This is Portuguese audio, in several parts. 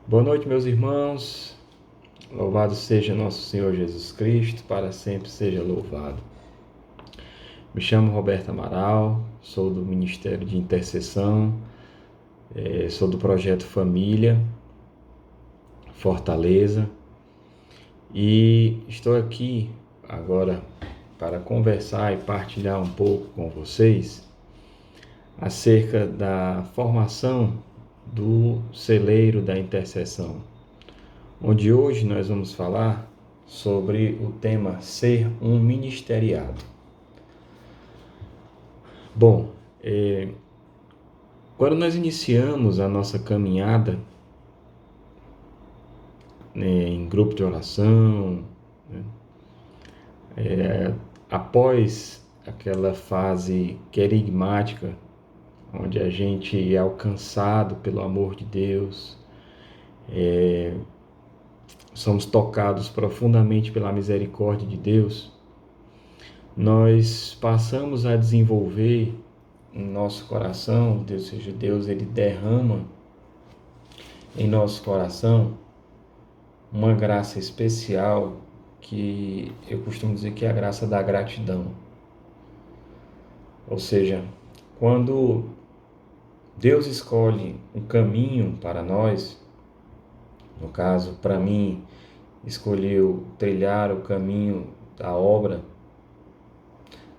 Boa noite, meus irmãos. Louvado seja nosso Senhor Jesus Cristo, para sempre seja louvado. Me chamo Roberto Amaral, sou do Ministério de Intercessão, sou do Projeto Família, Fortaleza, e estou aqui agora para conversar e partilhar um pouco com vocês acerca da formação do celeiro da intercessão, onde hoje nós vamos falar sobre o tema ser um ministeriado. Bom, quando nós iniciamos a nossa caminhada, em grupo de oração, né, após aquela fase querigmática, onde a gente é alcançado pelo amor de Deus, somos tocados profundamente pela misericórdia de Deus, nós passamos a desenvolver em nosso coração, Deus ele derrama em nosso coração uma graça especial que eu costumo dizer que é a graça da gratidão. Ou seja, quando Deus escolhe um caminho para nós, no caso, para mim, escolheu trilhar o caminho da obra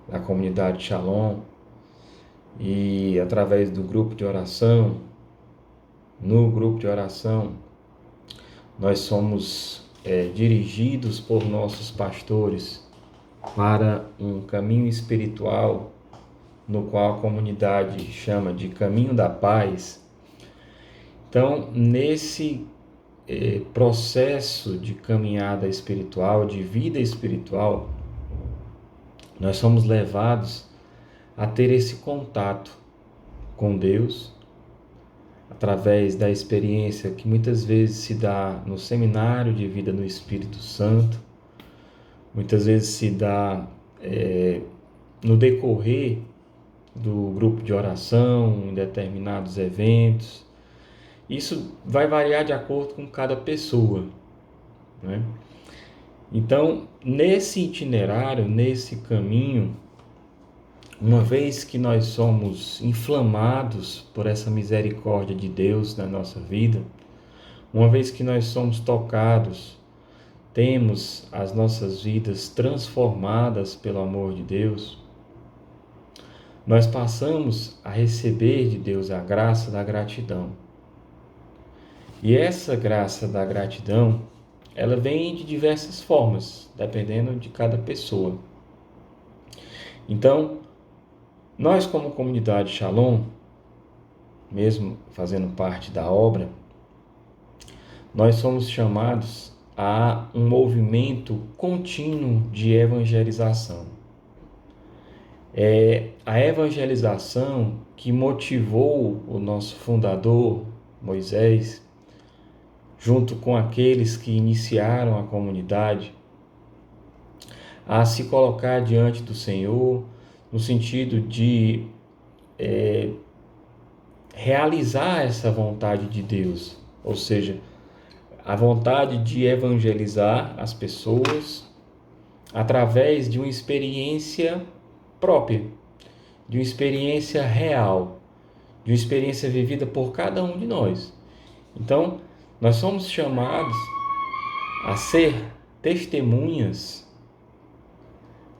da comunidade Shalom, e através do grupo de oração, no grupo de oração, nós somos dirigidos por nossos pastores para um caminho espiritual, no qual a comunidade chama de caminho da paz. Então, nesse processo de caminhada espiritual, de vida espiritual, nós somos levados a ter esse contato com Deus, através da experiência que muitas vezes se dá no seminário de vida no Espírito Santo, muitas vezes se dá no decorrer do grupo de oração, em determinados eventos. Isso vai variar de acordo com cada pessoa, né? Então, nesse itinerário, nesse caminho, uma vez que nós somos inflamados por essa misericórdia de Deus na nossa vida, uma vez que nós somos tocados, temos as nossas vidas transformadas pelo amor de Deus, nós passamos a receber de Deus a graça da gratidão. E essa graça da gratidão, ela vem de diversas formas, dependendo de cada pessoa. Então, nós como comunidade Shalom, mesmo fazendo parte da obra, nós somos chamados a um movimento contínuo de evangelização. É a evangelização que motivou o nosso fundador, Moisés, junto com aqueles que iniciaram a comunidade, a se colocar diante do Senhor, no sentido de realizar essa vontade de Deus, ou seja, a vontade de evangelizar as pessoas através de uma experiência própria, de uma experiência real, de uma experiência vivida por cada um de nós. Então, nós somos chamados a ser testemunhas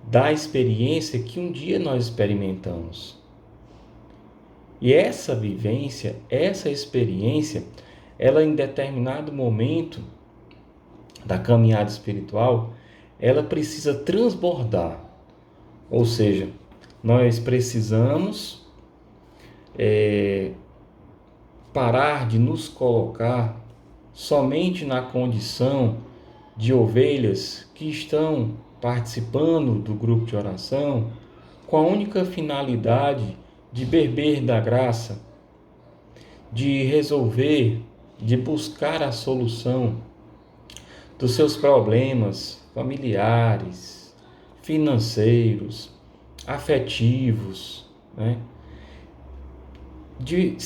da experiência que um dia nós experimentamos. E essa vivência, essa experiência, ela em determinado momento da caminhada espiritual, ela precisa transbordar. Ou seja, nós precisamos parar de nos colocar somente na condição de ovelhas que estão participando do grupo de oração com a única finalidade de beber da graça, de resolver, de buscar a solução dos seus problemas familiares, financeiros, afetivos, né? De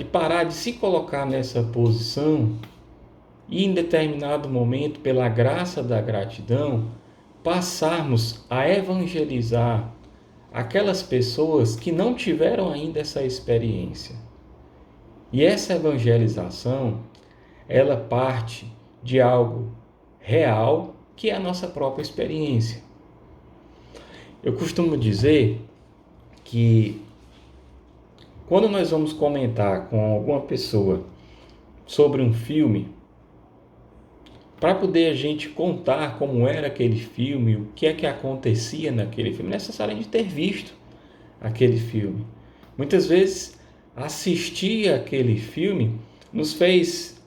parar de se colocar nessa posição e em determinado momento, pela graça da gratidão, passarmos a evangelizar aquelas pessoas que não tiveram ainda essa experiência. E essa evangelização, ela parte de algo real, que é a nossa própria experiência. Eu costumo dizer que quando nós vamos comentar com alguma pessoa sobre um filme, para poder a gente contar como era aquele filme, o que é que acontecia naquele filme, é necessário a gente ter visto aquele filme. Muitas vezes, assistir aquele filme nos fez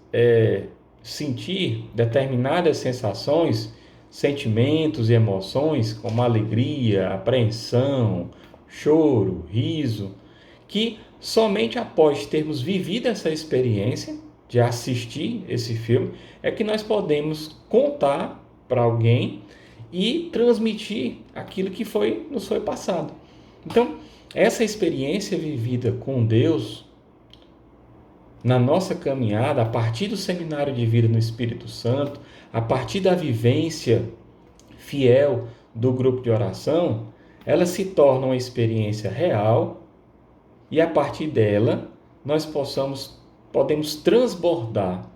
sentir determinadas sensações, sentimentos e emoções, como alegria, apreensão, choro, riso, que somente após termos vivido essa experiência de assistir esse filme é que nós podemos contar para alguém e transmitir aquilo que nos foi passado. Então, essa experiência vivida com Deus na nossa caminhada, a partir do seminário de vida no Espírito Santo, a partir da vivência fiel do grupo de oração, ela se torna uma experiência real e a partir dela nós podemos transbordar,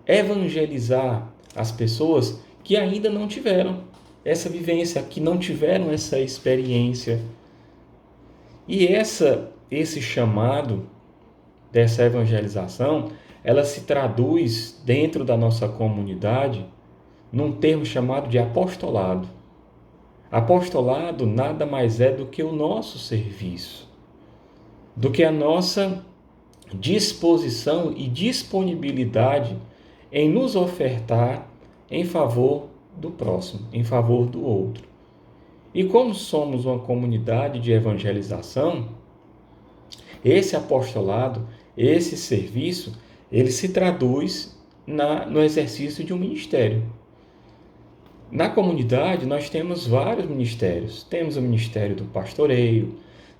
evangelizar as pessoas que ainda não tiveram essa vivência, que não tiveram essa experiência. E esse chamado dessa evangelização, ela se traduz dentro da nossa comunidade num termo chamado de apostolado. Apostolado nada mais é do que o nosso serviço, do que a nossa disposição e disponibilidade em nos ofertar em favor do próximo, em favor do outro. E como somos uma comunidade de evangelização, esse apostolado, esse serviço, ele se traduz no exercício de um ministério. Na comunidade, nós temos vários ministérios. Temos o ministério do pastoreio,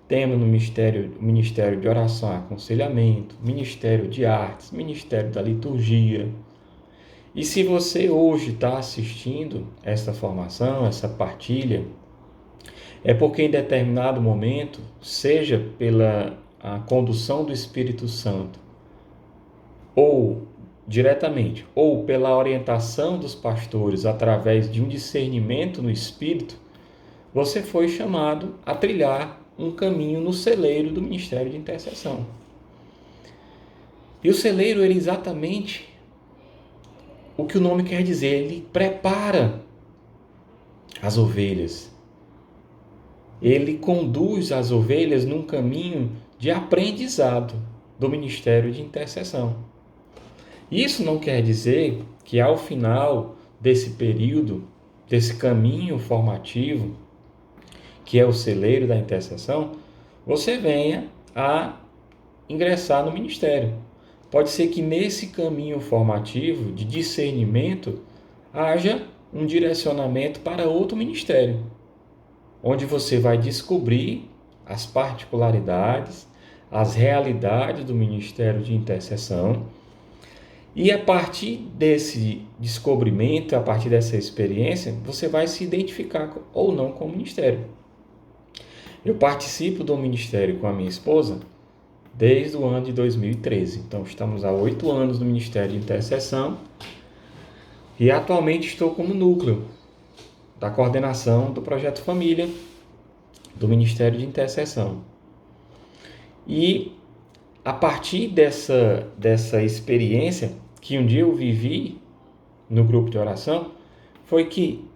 temos o ministério de oração e aconselhamento, ministério de artes, ministério da liturgia. E se você hoje está assistindo essa formação, essa partilha, é porque em determinado momento, seja pela a condução do Espírito Santo, ou diretamente, ou pela orientação dos pastores através de um discernimento no Espírito, você foi chamado a trilhar um caminho no celeiro do ministério de intercessão. E o celeiro, ele é exatamente o que o nome quer dizer, ele prepara as ovelhas. Ele conduz as ovelhas num caminho de aprendizado do ministério de intercessão. Isso não quer dizer que ao final desse período, desse caminho formativo, que é o celeiro da intercessão, você venha a ingressar no ministério. Pode ser que nesse caminho formativo de discernimento haja um direcionamento para outro ministério, onde você vai descobrir as particularidades, as realidades do ministério de intercessão. E a partir desse descobrimento, a partir dessa experiência, você vai se identificar ou não com o ministério. Eu participo do ministério com a minha esposa desde o ano de 2013. Então, estamos há 8 anos no Ministério de Intercessão e atualmente estou como núcleo da coordenação do Projeto Família do Ministério de Intercessão. E a partir dessa experiência que um dia eu vivi no grupo de oração, foi que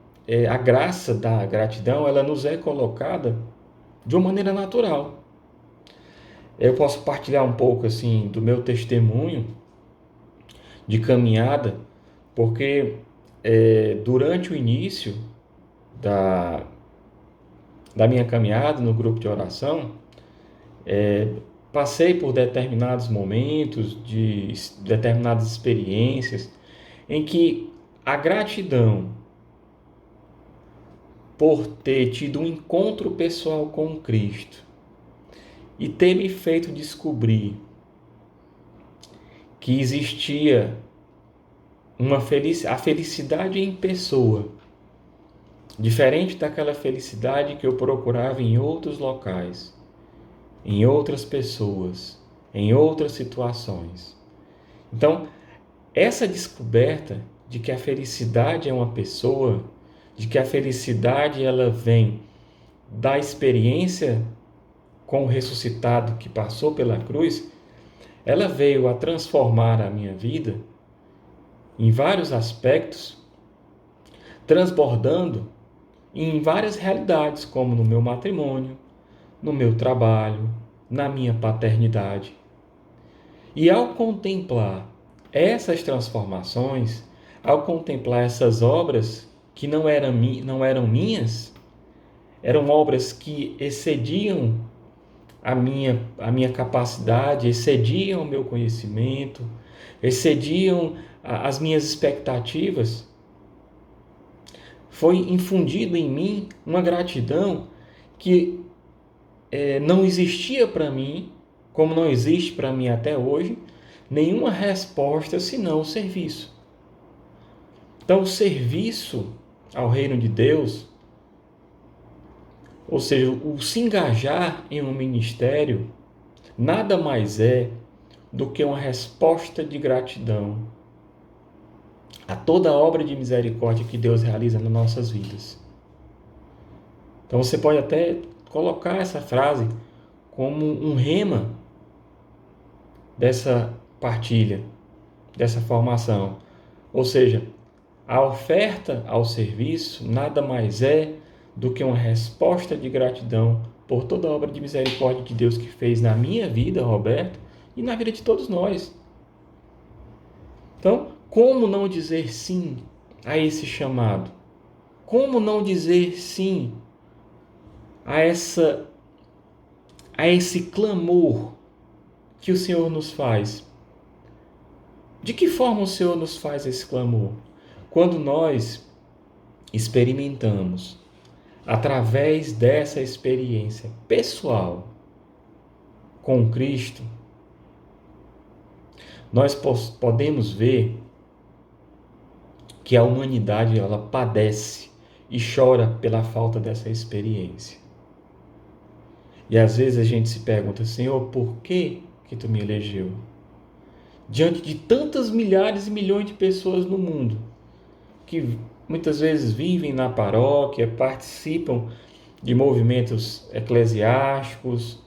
a graça da gratidão, ela nos é colocada de uma maneira natural. Eu posso partilhar um pouco assim do meu testemunho de caminhada, porque durante o início da minha caminhada no grupo de oração, passei por determinados momentos, de determinadas experiências, em que a gratidão por ter tido um encontro pessoal com Cristo e ter me feito descobrir que existia a felicidade em pessoa, diferente daquela felicidade que eu procurava em outros locais, em outras pessoas, em outras situações. Então, essa descoberta de que a felicidade é uma pessoa, de que a felicidade ela vem da experiência com o ressuscitado que passou pela cruz, ela veio a transformar a minha vida em vários aspectos, transbordando em várias realidades, como no meu matrimônio, no meu trabalho, na minha paternidade. E ao contemplar essas transformações, ao contemplar essas obras que não eram minhas, eram obras que excediam a minha capacidade, excediam o meu conhecimento, excediam as minhas expectativas, foi infundido em mim uma gratidão que não existia para mim, como não existe para mim até hoje, nenhuma resposta senão o serviço. Então, o serviço ao reino de Deus, ou seja, o se engajar em um ministério, nada mais é do que uma resposta de gratidão a toda a obra de misericórdia que Deus realiza nas nossas vidas. Então você pode até colocar essa frase como um rema dessa partilha, dessa formação. Ou seja, a oferta ao serviço nada mais é do que uma resposta de gratidão por toda a obra de misericórdia de Deus que fez na minha vida, Roberto, e na vida de todos nós. Então, como não dizer sim a esse chamado? Como não dizer sim a esse clamor que o Senhor nos faz? De que forma o Senhor nos faz esse clamor? Quando nós experimentamos, através dessa experiência pessoal com Cristo, nós podemos ver que a humanidade ela padece e chora pela falta dessa experiência. E às vezes a gente se pergunta, Senhor, por que tu me elegeu? Diante de tantas milhares e milhões de pessoas no mundo, que muitas vezes vivem na paróquia, participam de movimentos eclesiásticos,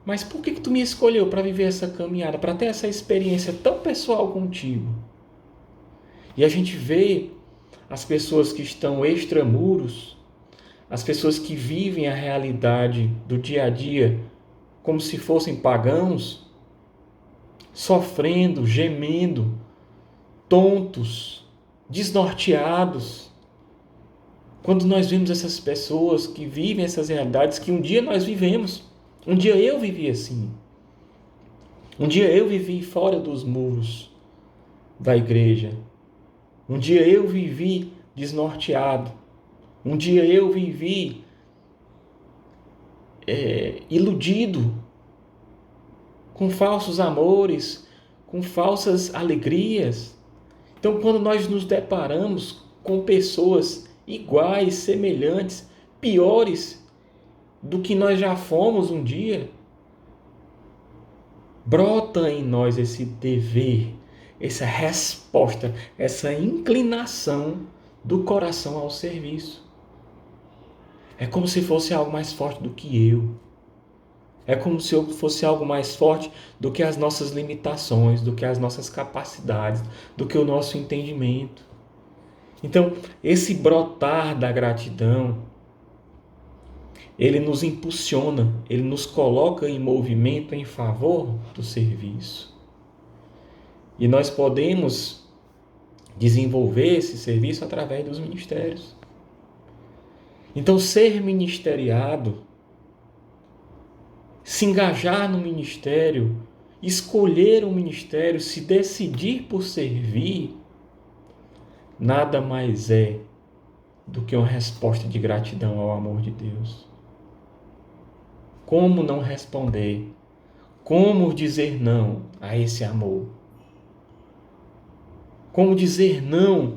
mas por que tu me escolheu para viver essa caminhada, para ter essa experiência tão pessoal contigo? E a gente vê as pessoas que estão extramuros, as pessoas que vivem a realidade do dia a dia como se fossem pagãos, sofrendo, gemendo, tontos, desnorteados. Quando nós vemos essas pessoas que vivem essas realidades que um dia nós vivemos, um dia eu vivi assim, um dia eu vivi fora dos muros da igreja, um dia eu vivi desnorteado, um dia eu vivi iludido, com falsos amores, com falsas alegrias. Então, quando nós nos deparamos com pessoas iguais, semelhantes, piores do que nós já fomos um dia, brota em nós esse dever, essa resposta, essa inclinação do coração ao serviço. É como se fosse algo mais forte do que eu. É como se fosse algo mais forte do que as nossas limitações, do que as nossas capacidades, do que o nosso entendimento. Então, esse brotar da gratidão, ele nos impulsiona, ele nos coloca em movimento em favor do serviço. E nós podemos desenvolver esse serviço através dos ministérios. Então, ser ministeriado, se engajar no ministério, escolher um ministério, se decidir por servir, nada mais é do que uma resposta de gratidão ao amor de Deus. Como não responder? Como dizer não a esse amor? Como dizer não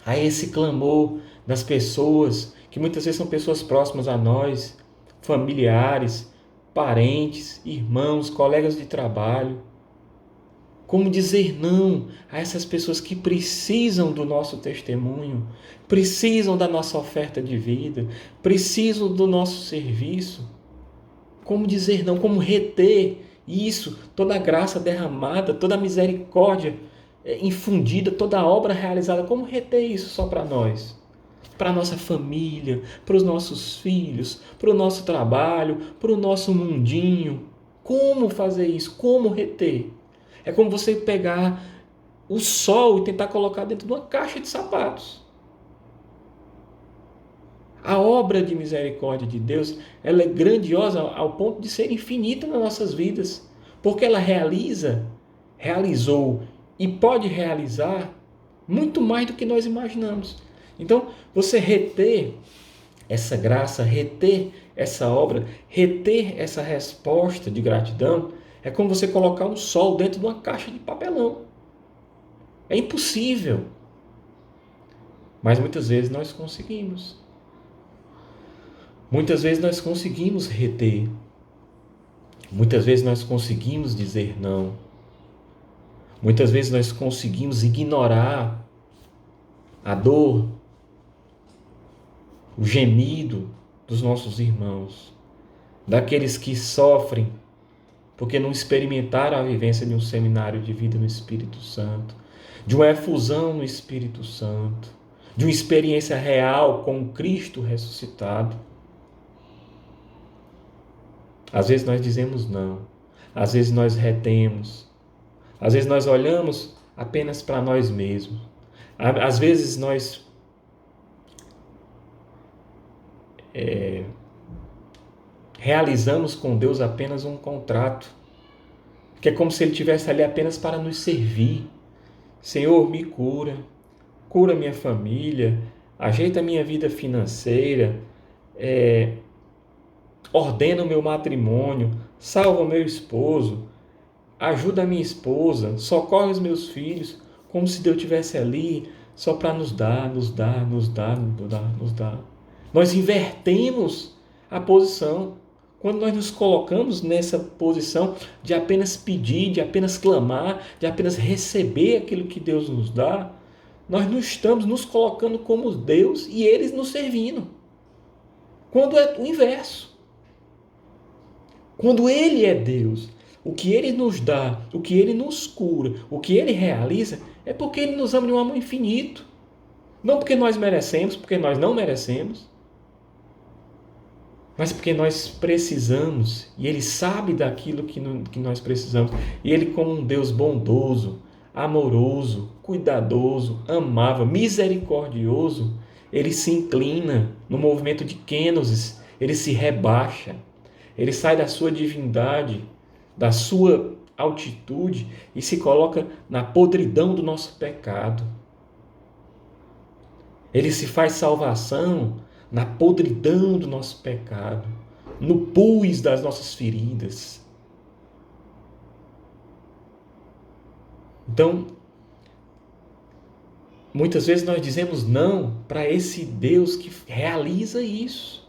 a esse clamor das pessoas, que muitas vezes são pessoas próximas a nós, familiares, parentes, irmãos, colegas de trabalho. Como dizer não a essas pessoas que precisam do nosso testemunho, precisam da nossa oferta de vida, precisam do nosso serviço. Como dizer não, como reter isso, toda a graça derramada, toda a misericórdia infundida, toda a obra realizada, como reter isso só para nós? Para a nossa família, para os nossos filhos, para o nosso trabalho, para o nosso mundinho. Como fazer isso? Como reter? É como você pegar o sol e tentar colocar dentro de uma caixa de sapatos. A obra de misericórdia de Deus, ela é grandiosa ao ponto de ser infinita nas nossas vidas, porque ela realizou e pode realizar muito mais do que nós imaginamos. Então, você reter essa graça, reter essa obra, reter essa resposta de gratidão, é como você colocar um sol dentro de uma caixa de papelão. É impossível. Mas muitas vezes nós conseguimos. Muitas vezes nós conseguimos reter. Muitas vezes nós conseguimos dizer não. Muitas vezes nós conseguimos ignorar a dor, o gemido dos nossos irmãos, daqueles que sofrem porque não experimentaram a vivência de um seminário de vida no Espírito Santo, de uma efusão no Espírito Santo, de uma experiência real com o Cristo ressuscitado. Às vezes nós dizemos não, às vezes nós retemos, às vezes nós olhamos apenas para nós mesmos, às vezes nós realizamos com Deus apenas um contrato, que é como se Ele estivesse ali apenas para nos servir. Senhor, me cura, cura minha família, ajeita a minha vida financeira, ordena o meu matrimônio, salva o meu esposo, ajuda a minha esposa, socorre os meus filhos, como se Deus estivesse ali só para nos dar. Nós invertemos a posição. Quando nós nos colocamos nessa posição de apenas pedir, de apenas clamar, de apenas receber aquilo que Deus nos dá, nós não estamos nos colocando como Deus e eles nos servindo. Quando é o inverso. Quando Ele é Deus, o que Ele nos dá, o que Ele nos cura, o que Ele realiza, é porque Ele nos ama de um amor infinito. Não porque nós merecemos, porque nós não merecemos, mas porque nós precisamos, e Ele sabe daquilo que nós precisamos. E Ele, como um Deus bondoso, amoroso, cuidadoso, amável, misericordioso, Ele se inclina no movimento de kenosis, Ele se rebaixa, Ele sai da sua divindade, da sua altitude e se coloca na podridão do nosso pecado. Ele se faz salvação na podridão do nosso pecado, no pus das nossas feridas. Então, muitas vezes nós dizemos não para esse Deus que realiza isso.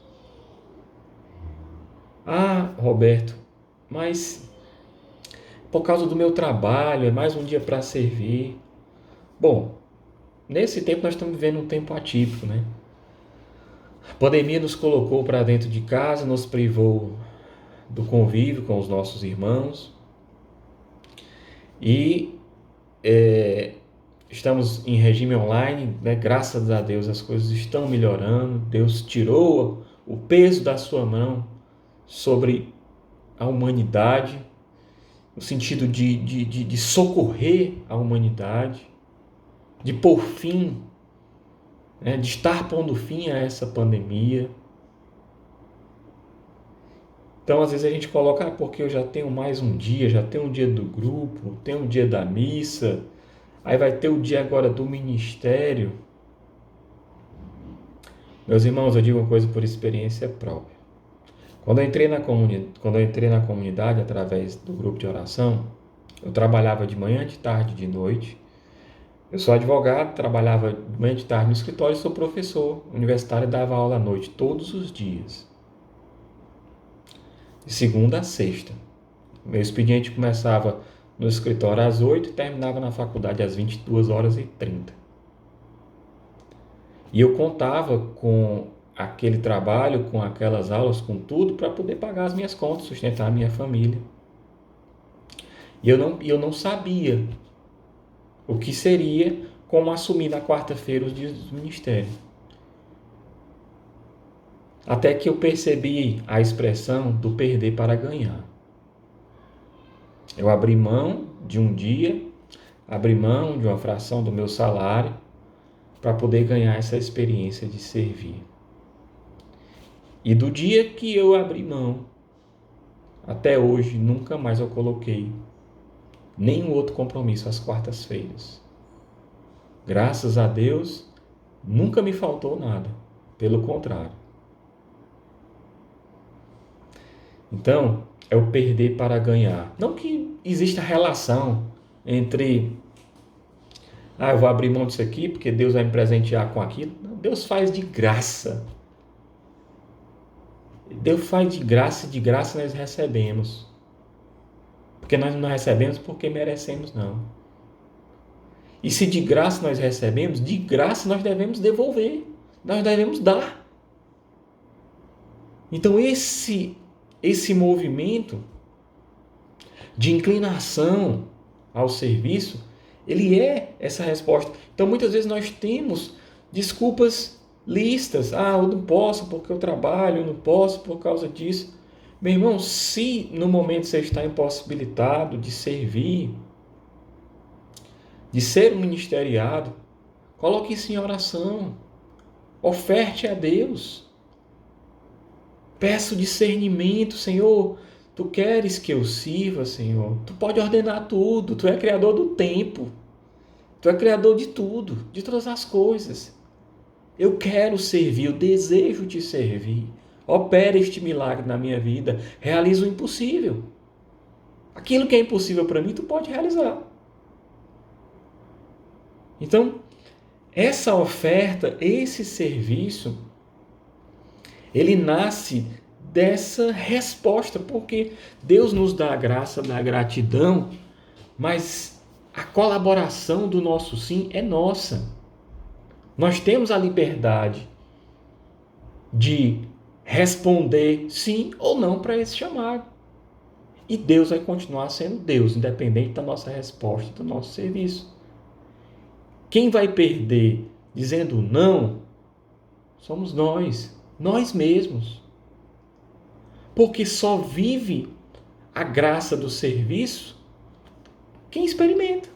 Ah, Roberto, mas por causa do meu trabalho, é mais um dia para servir. Bom, nesse tempo nós estamos vivendo um tempo atípico, né? A pandemia nos colocou para dentro de casa, nos privou do convívio com os nossos irmãos e estamos em regime online, né? Graças a Deus as coisas estão melhorando, Deus tirou o peso da sua mão sobre a humanidade, no sentido de socorrer a humanidade, de pôr fim, né, de estar pondo fim a essa pandemia. Então, às vezes a gente coloca, porque eu já tenho mais um dia, já tenho um dia do grupo, tenho um dia da missa, aí vai ter o dia agora do ministério. Meus irmãos, eu digo uma coisa por experiência própria. Quando eu entrei na comunidade através do grupo de oração, eu trabalhava de manhã, de tarde, de noite. Eu sou advogado, trabalhava de manhã de tarde no escritório e sou professor universitário e dava aula à noite todos os dias, de segunda a sexta. Meu expediente começava no escritório às 8 e terminava na faculdade às 22h30. E eu contava com aquele trabalho, com aquelas aulas, com tudo, para poder pagar as minhas contas, sustentar a minha família. E eu não sabia o que seria como assumir na quarta-feira os dias do ministério. Até que eu percebi a expressão do perder para ganhar. Eu abri mão de um dia, abri mão de uma fração do meu salário para poder ganhar essa experiência de servir. E do dia que eu abri mão, até hoje, nunca mais eu coloquei nenhum outro compromisso às quartas-feiras. Graças a Deus, nunca me faltou nada. Pelo contrário. Então, é o perder para ganhar. Não que exista relação entre eu vou abrir mão disso aqui porque Deus vai me presentear com aquilo. Não, Deus faz de graça. Deus faz de graça e de graça nós recebemos. Porque nós não recebemos porque merecemos, não. E se de graça nós recebemos, de graça nós devemos devolver. Nós devemos dar. Então esse movimento de inclinação ao serviço, ele é essa resposta. Então muitas vezes nós temos desculpas listas. Eu não posso porque eu trabalho, eu não posso por causa disso. Meu irmão, se no momento você está impossibilitado de servir, de ser um ministeriado, coloque isso em oração. Oferte a Deus. Peço discernimento, Senhor. Tu queres que eu sirva, Senhor? Tu pode ordenar tudo. Tu é criador do tempo. Tu é criador de tudo, de todas as coisas. Eu quero servir, eu desejo te servir. Opera este milagre na minha vida. Realiza o impossível. Aquilo que é impossível para mim, tu pode realizar. Então, essa oferta, esse serviço, ele nasce dessa resposta, porque Deus nos dá a graça da gratidão, mas a colaboração do nosso sim é nossa. Nós temos a liberdade de responder sim ou não para esse chamado. E Deus vai continuar sendo Deus, independente da nossa resposta, do nosso serviço. Quem vai perder dizendo não somos nós mesmos. Porque só vive a graça do serviço quem experimenta.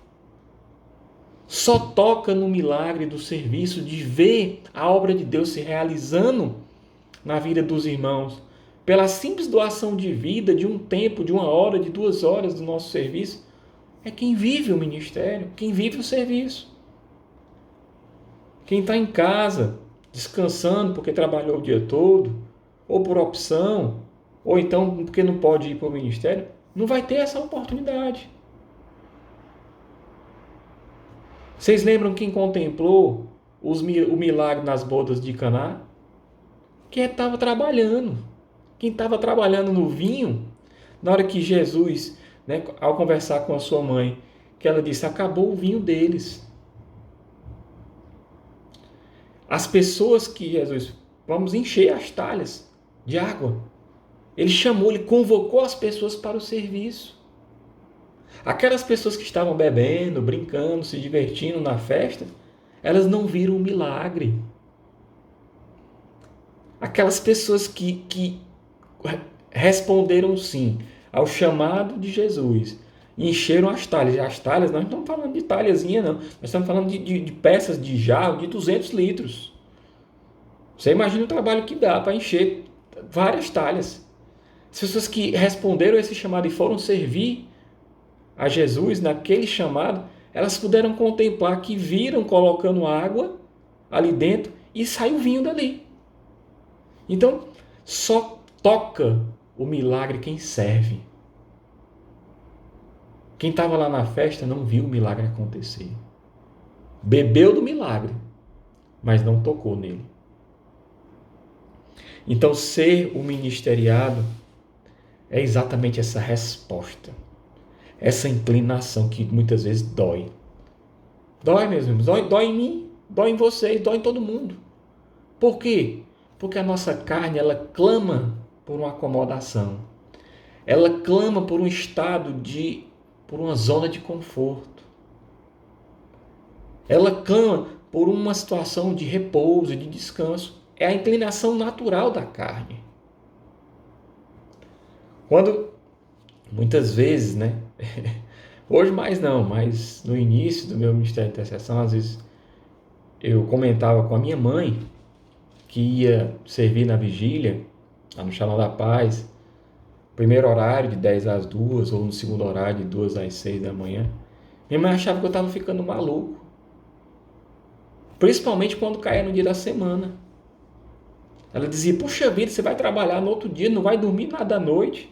Só toca no milagre do serviço, de ver a obra de Deus se realizando na vida dos irmãos, pela simples doação de vida, de um tempo, de 1 hora, de 2 horas do nosso serviço, é quem vive o ministério, quem vive o serviço. Quem está em casa, descansando porque trabalhou o dia todo, ou por opção, ou então porque não pode ir para o ministério, não vai ter essa oportunidade. Vocês lembram quem contemplou o milagre nas bodas de Caná? Quem estava trabalhando. Quem estava trabalhando no vinho, na hora que Jesus, ao conversar com a sua mãe, que ela disse, acabou o vinho deles. As pessoas que Jesus, vamos encher as talhas de água. Ele chamou, ele convocou as pessoas para o serviço. Aquelas pessoas que estavam bebendo, brincando, se divertindo na festa, elas não viram o milagre. Aquelas pessoas que responderam sim ao chamado de Jesus, encheram as talhas. E as talhas, nós não estamos falando de talhazinha, não. Nós estamos falando de peças de jarro de 200 litros. Você imagina o trabalho que dá para encher várias talhas. As pessoas que responderam a esse chamado e foram servir a Jesus naquele chamado, elas puderam contemplar que viram colocando água ali dentro e saiu vinho dali. Então, só toca o milagre quem serve. Quem estava lá na festa não viu o milagre acontecer. bebeu do milagre, mas não tocou nele. Então, ser o ministeriado é exatamente essa resposta, essa inclinação que muitas vezes dói. Dói, meus irmãos, dói em mim, dói em vocês, dói em todo mundo. Por quê? Porque a nossa carne, ela clama por uma acomodação. Ela clama por um estado por uma zona de conforto. Ela clama por uma situação de repouso, de descanso. É a inclinação natural da carne. Quando, muitas vezes, né? Hoje mais não, mas no início do meu ministério de intercessão, às vezes eu comentava com a minha mãe, que ia servir na vigília, lá no Shalom da Paz, primeiro horário de 10 às 2, ou no segundo horário de 2 às 6 da manhã. Minha mãe achava que eu estava ficando maluco. Principalmente quando caía no dia da semana. Ela dizia, puxa vida, você vai trabalhar no outro dia, não vai dormir nada à noite.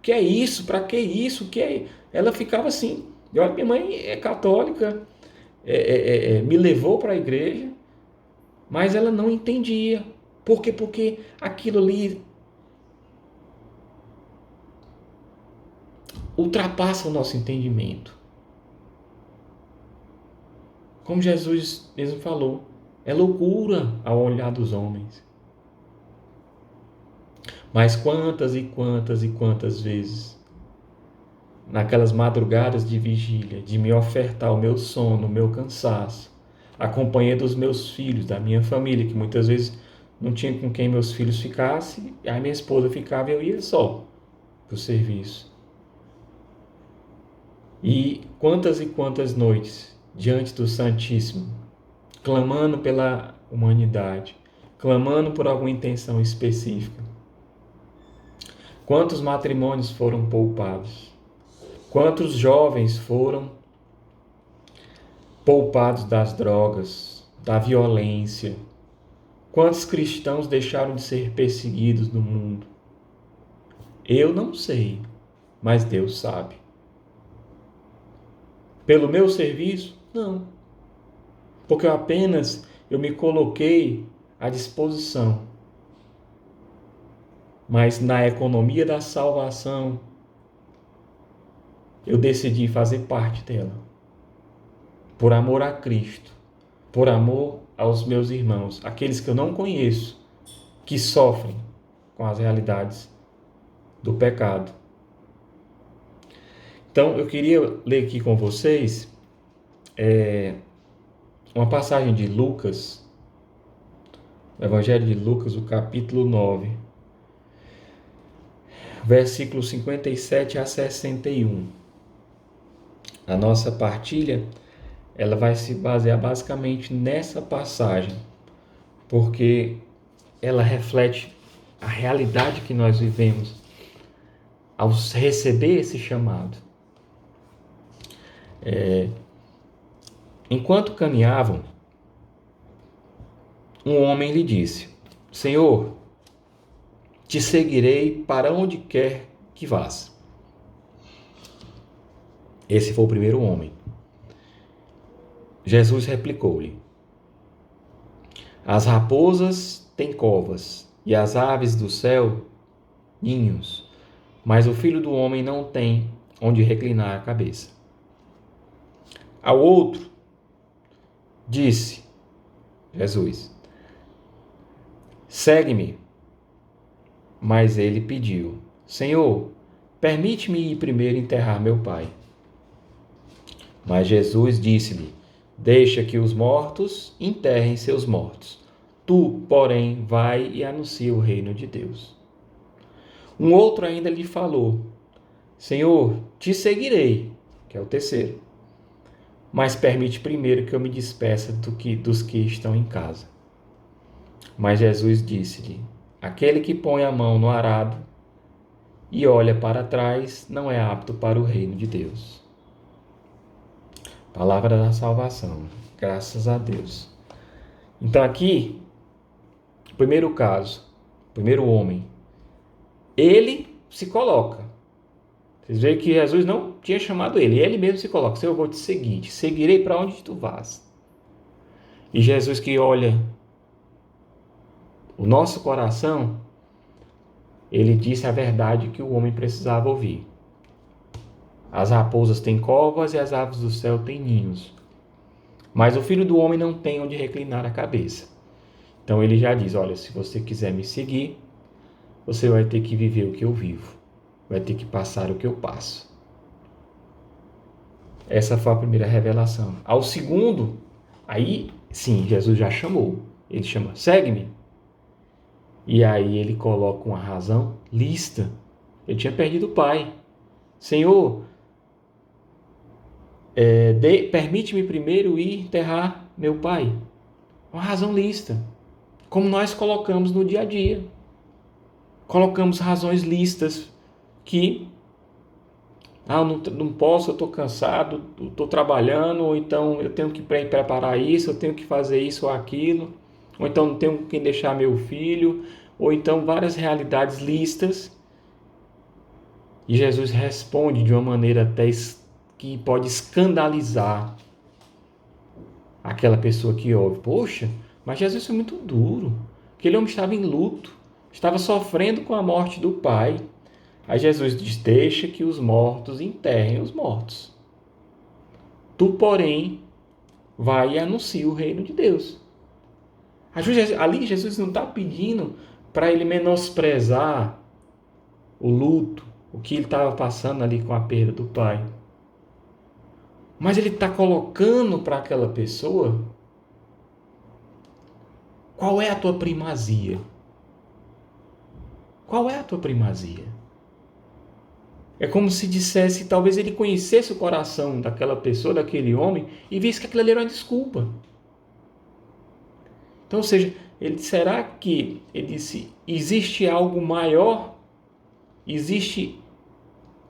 Que é isso? Para que isso? Que é... Ela ficava assim. E olha, minha mãe é católica, me levou para a igreja, mas ela não entendia. Por quê? Porque aquilo ali ultrapassa o nosso entendimento. Como Jesus mesmo falou, é loucura ao olhar dos homens. Mas quantas e quantas e quantas vezes, naquelas madrugadas de vigília, de me ofertar o meu sono, o meu cansaço, a companhia dos meus filhos, da minha família, que muitas vezes não tinha com quem meus filhos ficassem, aí minha esposa ficava e eu ia só para o serviço. E quantas noites diante do Santíssimo, clamando pela humanidade, clamando por alguma intenção específica. Quantos matrimônios foram poupados? Quantos jovens foram poupados das drogas, da violência? Quantos cristãos deixaram de ser perseguidos no mundo? Eu não sei, mas Deus sabe. Pelo meu serviço? Não. Porque eu me coloquei à disposição. Mas na economia da salvação, eu decidi fazer parte dela. Por amor a Cristo, por amor aos meus irmãos, aqueles que eu não conheço, que sofrem com as realidades do pecado. Então, eu queria ler aqui com vocês uma passagem de Lucas, o Evangelho de Lucas, o capítulo 9, versículos 57 a 61. A nossa partilha, ela vai se basear basicamente nessa passagem, porque ela reflete a realidade que nós vivemos ao receber esse chamado. Enquanto caminhavam, um homem lhe disse: Senhor, te seguirei para onde quer que vás. Esse foi o primeiro homem. Jesus replicou-lhe: As raposas têm covas e as aves do céu ninhos, mas o Filho do Homem não tem onde reclinar a cabeça. Ao outro disse Jesus: Segue-me. Mas ele pediu: Senhor, permite-me ir primeiro enterrar meu pai. Mas Jesus disse-lhe: Deixa que os mortos enterrem seus mortos. Tu, porém, vai e anuncia o reino de Deus. Um outro ainda lhe falou: Senhor, te seguirei, que é o terceiro. Mas permite primeiro que eu me despeça dos que estão em casa. Mas Jesus disse-lhe: Aquele que põe a mão no arado e olha para trás não é apto para o reino de Deus. Palavra da salvação. Graças a Deus. Então aqui, primeiro caso, primeiro homem, ele se coloca. Vocês veem que Jesus não tinha chamado ele mesmo se coloca: Senhor, eu vou te seguir, te seguirei para onde tu vás. E Jesus que olha o nosso coração, ele disse a verdade que o homem precisava ouvir. As raposas têm covas e as aves do céu têm ninhos, mas o Filho do Homem não tem onde reclinar a cabeça. Então ele já diz, olha, se você quiser me seguir, você vai ter que viver o que eu vivo, vai ter que passar o que eu passo. Essa foi a primeira revelação. Ao segundo, aí sim, Jesus já chamou. Ele chama, segue-me. E aí ele coloca uma razão lícita. Ele tinha perdido o pai. Senhor, permite-me primeiro ir enterrar meu pai. Uma razão lícita. Como nós colocamos no dia a dia. Colocamos razões lícitas que eu não posso, eu estou cansado, estou trabalhando, ou então eu tenho que preparar isso, eu tenho que fazer isso ou aquilo, ou então não tenho que deixar meu filho, ou então várias realidades lícitas. E Jesus responde de uma maneira até que pode escandalizar aquela pessoa que ouve. Poxa, mas Jesus foi muito duro. Aquele homem estava em luto, estava sofrendo com a morte do pai. Aí Jesus diz, deixa que os mortos enterrem os mortos. Tu, porém, vai e anuncia o reino de Deus. Ali Jesus não está pedindo para ele menosprezar o luto, o que ele estava passando ali com a perda do pai. Mas ele está colocando para aquela pessoa qual é a tua primazia. Qual é a tua primazia? É como se dissesse, talvez ele conhecesse o coração daquela pessoa, daquele homem, e visse que aquilo ali era uma desculpa. Então, ou seja, será que ele disse, existe algo maior? Existe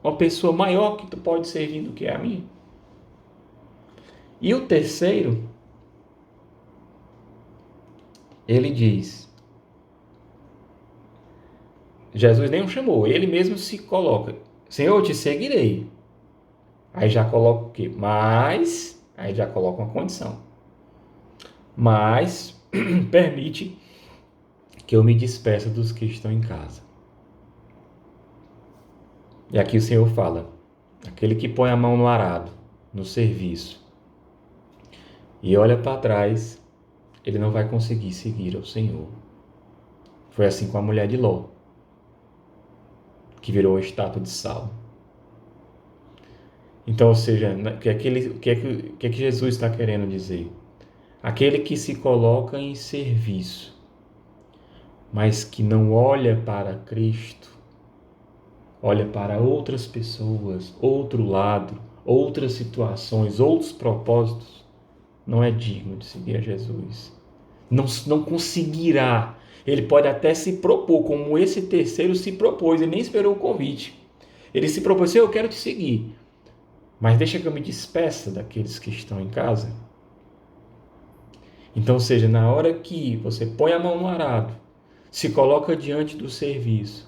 uma pessoa maior que tu pode servir do que a mim? E o terceiro, ele diz, Jesus nem o chamou, ele mesmo se coloca, Senhor, eu te seguirei. Aí já coloca o quê? Mas, aí já coloca uma condição. Mas, permite que eu me despeça dos que estão em casa. E aqui o Senhor fala, aquele que põe a mão no arado, no serviço, e olha para trás, ele não vai conseguir seguir ao Senhor. Foi assim com a mulher de Ló, que virou uma estátua de sal. Então, ou seja, o que é que Jesus está querendo dizer? Aquele que se coloca em serviço, mas que não olha para Cristo, olha para outras pessoas, outro lado, outras situações, outros propósitos, não é digno de seguir a Jesus. Não conseguirá. Ele pode até se propor, como esse terceiro se propôs, ele nem esperou o convite. Ele se propôs, eu quero te seguir, mas deixa que eu me despeça daqueles que estão em casa. Então, ou seja, na hora que você põe a mão no arado, se coloca diante do serviço,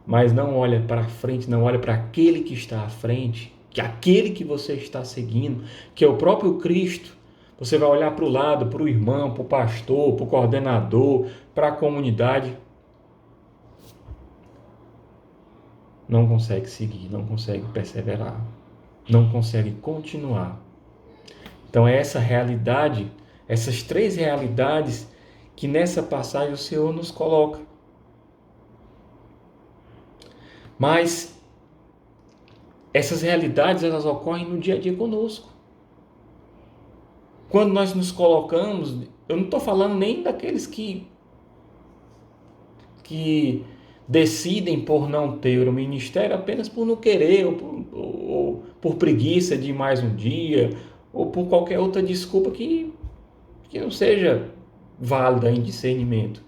mas não olha para frente, não olha para aquele que está à frente, que aquele que você está seguindo, que é o próprio Cristo, você vai olhar para o lado, para o irmão, para o pastor, para o coordenador, para a comunidade. Não consegue seguir, não consegue perseverar, não consegue continuar. Então é essa realidade, essas três realidades que nessa passagem o Senhor nos coloca. Mas essas realidades, elas ocorrem no dia a dia conosco. Quando nós nos colocamos, eu não estou falando nem daqueles que decidem por não ter o ministério apenas por não querer, ou por preguiça de mais um dia, ou por qualquer outra desculpa que não seja válida em discernimento.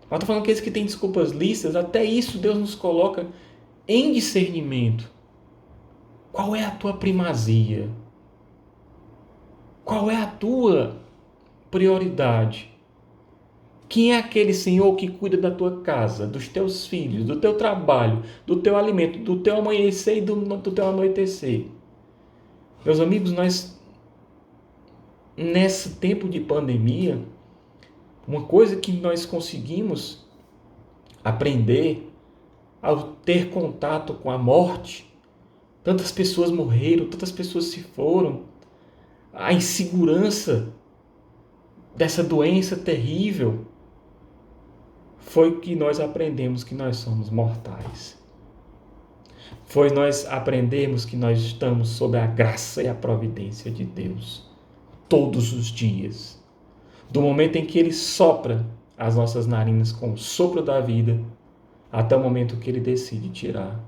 Mas estou falando aqueles que têm desculpas lícitas, até isso Deus nos coloca em discernimento. Qual é a tua primazia? Qual é a tua prioridade? Quem é aquele Senhor que cuida da tua casa, dos teus filhos, do teu trabalho, do teu alimento, do teu amanhecer e do teu anoitecer? Meus amigos, nós nesse tempo de pandemia, uma coisa que nós conseguimos aprender ao ter contato com a morte, tantas pessoas morreram, tantas pessoas se foram, a insegurança dessa doença terrível, foi que nós aprendemos que nós somos mortais. Foi nós aprendermos que nós estamos sob a graça e a providência de Deus todos os dias. Do momento em que Ele sopra as nossas narinas com o sopro da vida, até o momento que Ele decide tirar.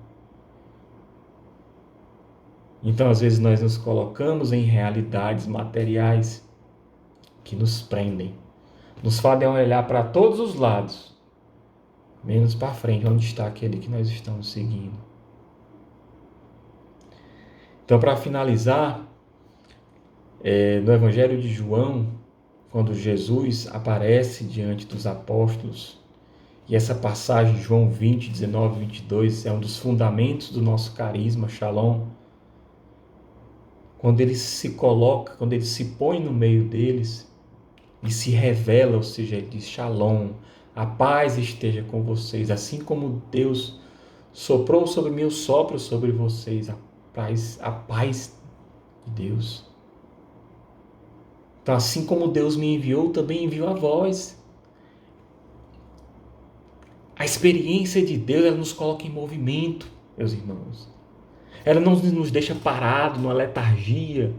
Então, às vezes, nós nos colocamos em realidades materiais que nos prendem, nos fazem olhar para todos os lados, menos para frente, onde está aquele que nós estamos seguindo. Então, para finalizar, no Evangelho de João, quando Jesus aparece diante dos apóstolos, e essa passagem, João 20, 19 e 22, é um dos fundamentos do nosso carisma, Shalom. Quando ele se coloca, quando ele se põe no meio deles e se revela, ou seja, ele diz: Shalom, a paz esteja com vocês, assim como Deus soprou sobre mim, eu sopro sobre vocês, a paz de Deus. Então, assim como Deus me enviou, também enviou a vós. A experiência de Deus, ela nos coloca em movimento, meus irmãos. Ela não nos deixa parados numa letargia.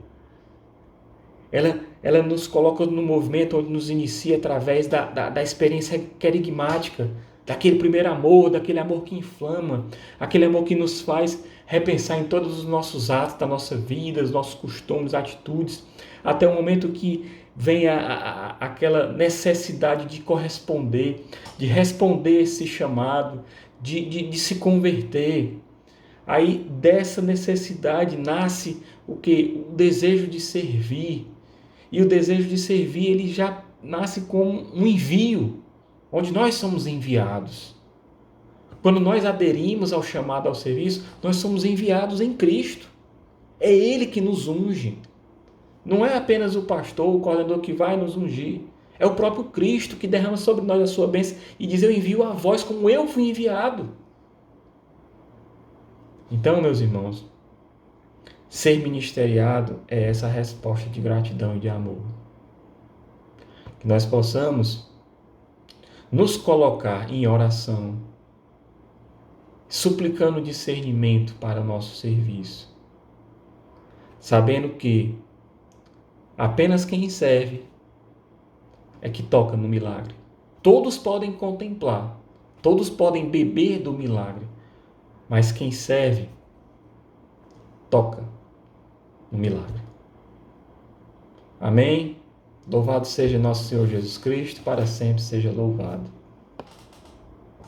Ela nos coloca no movimento, onde nos inicia através da experiência querigmática, daquele primeiro amor, daquele amor que inflama, aquele amor que nos faz repensar em todos os nossos atos da nossa vida, os nossos costumes, atitudes, até o momento que vem aquela necessidade de corresponder, de responder esse chamado, de se converter. Aí dessa necessidade nasce o que? O desejo de servir. E o desejo de servir, ele já nasce como um envio, onde nós somos enviados. Quando nós aderimos ao chamado ao serviço, nós somos enviados em Cristo. É Ele que nos unge. Não é apenas o pastor, o coordenador que vai nos ungir. É o próprio Cristo que derrama sobre nós a sua bênção e diz: eu envio a vós como eu fui enviado. Então, meus irmãos, ser ministeriado é essa resposta de gratidão e de amor. Que nós possamos nos colocar em oração, suplicando discernimento para o nosso serviço, sabendo que apenas quem serve é que toca no milagre. Todos podem contemplar, todos podem beber do milagre, mas quem serve toca no milagre. Amém? Louvado seja nosso Senhor Jesus Cristo, para sempre seja louvado.